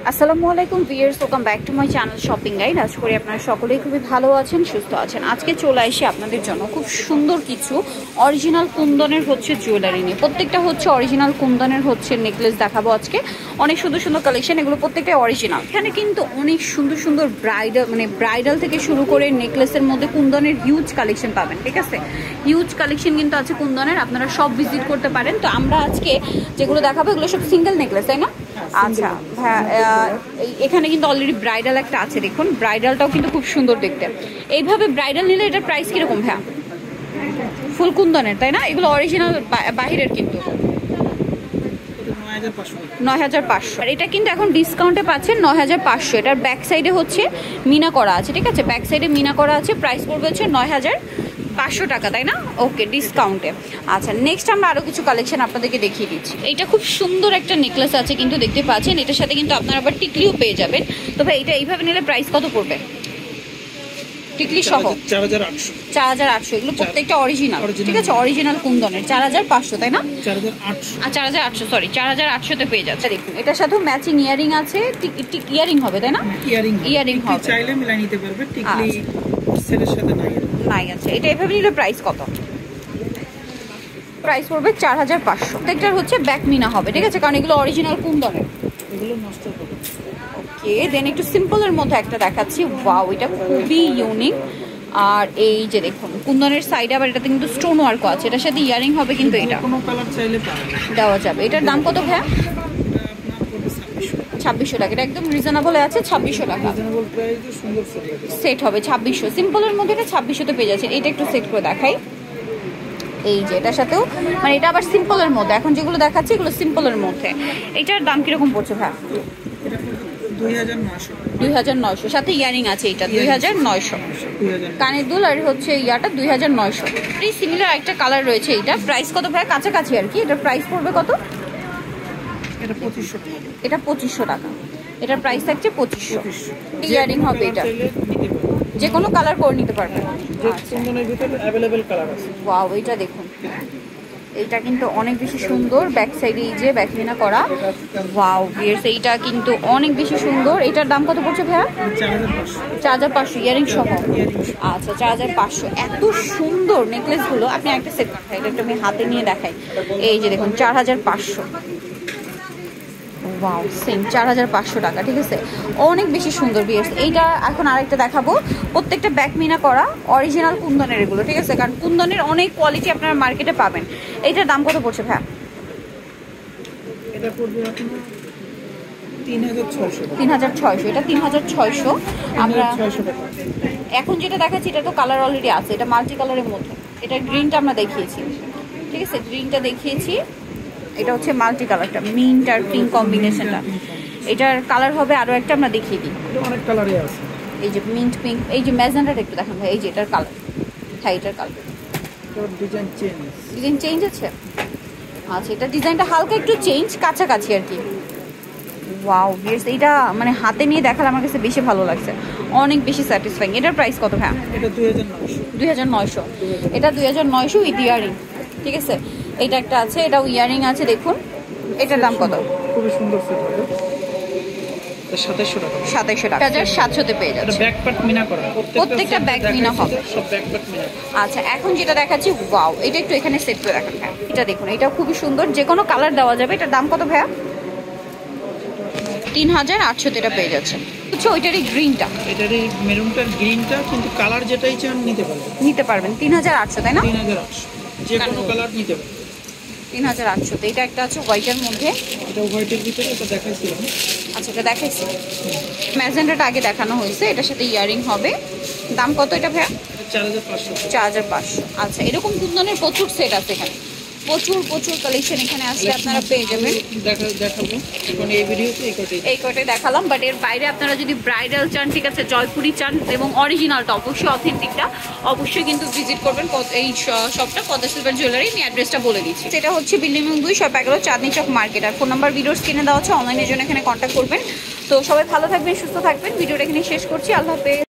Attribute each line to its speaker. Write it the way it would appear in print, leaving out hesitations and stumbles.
Speaker 1: আসসালামু আলাইকুম viewers, welcome back to my channel shopping guide. আশা করি আপনারা সকলেই খুবই ভালো আছেন, সুস্থ আছেন। আজকে চলে আসি আপনাদের জন্য খুব সুন্দর কিছু অরিজিনাল কুন্দনের হচ্ছে জুয়েলারি নিয়ে। প্রত্যেকটা হচ্ছে অরিজিনাল কুন্দনের হচ্ছে নেকলেস দেখাবো আজকে। অনেক সুন্দর সুন্দর কালেকশন, এগুলো প্রত্যেকটা অরিজিনাল। এখানে কিন্তু অনেক সুন্দর সুন্দর ব্রাইডাল থেকে শুরু করে নেকলেসের মধ্যে কুন্দনের হিউজ কালেকশন পাবেন। ঠিক আছে, হিউজ কালেকশন কিন্তু আছে কুন্দনের, আপনারা সব ভিজিট করতে পারেন। তো আমরা আজকে যেগুলো দেখাবো এগুলো সব সিঙ্গেল নেকলেস, তাই না? আচ্ছা হ্যাঁ, এখানে কিন্তু অলরেডি ব্রাইডাল একটা আছে, দেখুন ব্রাইডালটাও কিন্তু খুব সুন্দর দেখতে। এইভাবে ব্রাইডাল নিলে এটার প্রাইস কিরকম ভাইয়া? ফুল কুন্দনের, তাই না? এগুলো অরিজিনাল বাহিরের কিন্তু ৯৫০০। আর এটা কিন্তু এখন ডিসকাউন্টে পাচ্ছেন ৯৫০০। এটার ব্যাক সাইডে হচ্ছে মিনা করা আছে, ঠিক আছে, ব্যাক সাইডে মিনা করা আছে। প্রাইস পড়বে হচ্ছে ৯৫০০ টাকা, তাই না? ওকে, ডিসকাউন্টে। আচ্ছা, নেক্সট আমরা আরো কিছু কালেকশন আপনাদেরকে দেখিয়ে দিচ্ছি। এটা খুব সুন্দর একটা নেকলেস আছে কিন্তু, দেখতে পাচ্ছেন। এটার সাথে কিন্তু আপনারা আবার টিকলিও পেয়ে যাবেন। তো ভাই এটা এইভাবে নিলে প্রাইস কত পড়বে? টিকলি সহ ৪৮০০। এগুলো প্রত্যেকটা অরিজিনাল, ঠিক আছে, অরিজিনাল কুন্দনের। ৪৫০০, তাই না? ৪৮০০, সরি ৪৮০০তে পেয়ে যাচ্ছে। দেখুন এটার সাথেও ম্যাচিং ইয়ারিং আছে। ইয়ারিং হবে, তাই না? ইয়ারিং হবে,
Speaker 2: চাইলে মিলাই নিতে পারবে। টিকলি সেটের সাথে নাই
Speaker 1: আছে। এটা এভাবে নিলে প্রাইস কত? প্রাইস পড়বে ৪৫০০। প্রত্যেকটার হচ্ছে ব্যাক মিনা হবে, ঠিক আছে, কারণ এগুলো অরিজিনাল কুন্দনের।
Speaker 2: এগুলো নষ্ট হবে।
Speaker 1: ওকে, দেন একটু সিম্পলের মধ্যে একটা দেখাচ্ছি। ওয়াও, এটা খুবই ইউনিক। আর এই যে দেখুন কুন্দনের সাইডে আবার এটাতে কিন্তু স্টোন ওয়ার্কও আছে। এটার সাথে ইয়ারিং হবে কিন্তু, এটা
Speaker 2: কোনো কালার চাইলে
Speaker 1: দেওয়া যাবে। এটার দাম কত ভাইয়া? ২৬০০ টাকা। এটা একদম রিজনেবল আছে, ২৬০০ টাকা সেট হবে। ২৬০০ সিম্পলের মধ্যে এটা ২৬০০তে পেয়ে যাচ্ছে। এটা একটু সেট করে দেখাই। এই যে এটার সাথেও মানে এটা আবার সিম্পলের মধ্যে, এখন যেগুলো দেখাচ্ছি এগুলো সিম্পলের মধ্যে। এটার দাম কিরকম পড়ছে ভাই? ২৯০০, সাথে ইয়ারিং আছে। এটা ২৯০০। কানের দুল আর হচ্ছে ইয়াটা ২৯০০। এই সিমিলার একটা কালার রয়েছে। এইটা প্রাইস কত ভাই? কাছাকাছি আর কি। এটার প্রাইস পড়বে কত?
Speaker 2: এটা ২৫০০ টাকা।
Speaker 1: এটা ২৫০০ টাকা। এটার প্রাইস থাকছে ২৫০০। ইয়ারিং হবে, এটা যে কোনো কালার করে নিতে পারবেন।
Speaker 2: কুন্দনের ভিতরে अवेलेबल কালার আছে।
Speaker 1: ওয়াও, এটা দেখুন, এইটা কিন্তু অনেক বেশি সুন্দর। ব্যাক সাইডে এই যে ব্যাকলিনা করা। ওয়াও ভিউয়ার্স, এইটা কিন্তু অনেক বেশি সুন্দর। এটার দাম কত পড়ছে ভাইয়া? ৪৫০০ ইয়ারিং সহ। আচ্ছা, ৪৫০০। এত সুন্দর নেকলেস গুলো। আপনি একটা সেট দেখাই, এটা একটু আমি হাতে নিয়ে দেখাই। এই যে দেখুন ৪৫০০। ওয়াও, সেম ৪৫০০ টাকা, ঠিক আছে, অনেক বেশি সুন্দর ভিউয়ার্স। এইটা এখন আরেকটা দেখাবো। প্রত্যেকটা ব্যাক মিনা করা অরিজিনাল কুন্দনের এগুলো, ঠিক আছে, কারণ কুন্দনের অনেক কোয়ালিটি আপনারা মার্কেটে পাবেন। এইটার দাম কত পড়ছে ভাই?
Speaker 2: এটা পড়বে আপনার ৩৬০০।
Speaker 1: ৩৬০০। এটা ৩৬০০। আমরা এখন যেটা দেখাচ্ছি এটা তো কালার অলরেডি আছে। এটা মাল্টি কালারের মধ্যে। এটা গ্রিনটা আমরা দেখিয়েছি, ঠিক আছে, গ্রিনটা দেখিয়েছি। এটা হচ্ছে মাল্টি কালারটা, মিন্ট আর পিঙ্ক কম্বিনেশনটা। এটার কালার হবে আরো একটা, আমরা দেখিয়ে দিই।
Speaker 2: অনেক কালারই আছে।
Speaker 1: এই যে মিন্ট পিঙ্ক, এই যে ম্যাজেন্টাটা একটু দেখান ভাই। এই যে এটার কালার, হ্যাঁ এটার কালার ডিজাইন চেঞ্জ আছে। আচ্ছা, এটা ডিজাইনটা হালকা একটু চেঞ্জ, কাছাকাছি আর কি। ওয়াও ভিউয়ার্স, এইটা মানে হাতে নিয়ে দেখালে আমার কাছে বেশি ভালো লাগছে, অনেক বেশি স্যাটিসফাইং। এটার প্রাইস কত ভাই?
Speaker 2: এটা
Speaker 1: ২৯০০। এটা ২৯০০ উইথ ইয়ারিং, ঠিক আছে। এটা একটা আছে, এটাও ইয়ারিং আছে, দেখুন। এটার দাম কত?
Speaker 2: খুবই সুন্দর সেট হবে। ২৭০০ টাকা।
Speaker 1: ২৭০০ টাকা। ১৭০০তে পেয়ে যাচ্ছে।
Speaker 2: ব্যাক পার্ট মিনা করা,
Speaker 1: প্রত্যেকটা ব্যাক মিনা হবে।
Speaker 2: সব ব্যাক পার্ট মিনা।
Speaker 1: আচ্ছা, এখন যেটা দেখাচ্ছি, ওয়াও, এটা একটু এখানে সেট করে দেখান ভাই। এটা দেখুন, এটা খুবই সুন্দর, যে কোনো কালার দেওয়া যাবে। এটার দাম কত ভাইয়া? ৩৮০০তে এটা পেয়ে যাচ্ছে। আচ্ছা, ওইটারই গ্রিনটা,
Speaker 2: এটারই মেরুনটার গ্রিনটা, কিন্তু কালার যেটাই চান নিতে পারবেন।
Speaker 1: ৩৮০০, তাই না?
Speaker 2: ৩৮০০, যে কোনো কালার নিতে পারবেন।
Speaker 1: ৩৮০০তে। এটা একটা আছে হোয়াইটের মধ্যে।
Speaker 2: এটা হোয়াইটের ভিতরে, এটা দেখাইছিলাম।
Speaker 1: আচ্ছা, এটা দেখাইছি। ম্যাজেন্টাটা আগে দেখানো হয়েছে। এটার সাথে ইয়ারিং হবে। দাম কত এটা ভাইয়া?
Speaker 2: ৪৫০০।
Speaker 1: ৪৫০০। আচ্ছা, এরকম কুন্দনের প্রচুর সেট আছে এখানে, প্রচুর কালেকশন। এখানে আসলে আপনারা পেয়ে যাবেন।
Speaker 2: দেখাবো এখন এই ভিডিওতে এই
Speaker 1: কয়টাই দেখালাম, বাট এর বাইরে আপনারা যদি ব্রাইডাল চান, ঠিক আছে, জয়পুরি চান এবং অরিজিনালটা অবশ্যই অথেন্টিকটা, অবশ্যই কিন্তু ভিজিট করবেন এই শপটা, পদ্মা সিলভার জুয়েলারি। আমি অ্যাড্রেসটা বলে দিচ্ছি। সেটা হচ্ছে বিল্ডিং নং ২, শপ ১১, চাঁদনি চক মার্কেট। আর ফোন নাম্বার ভিডিওর স্ক্রিনে দেওয়া আছে, অনলাইনের জন্য এখানে কন্ট্যাক্ট করবেন। তো সবাই ভালো থাকবেন, সুস্থ থাকবেন। ভিডিওটা এখানে শেষ করছি। আল্লাহ হাফেজ।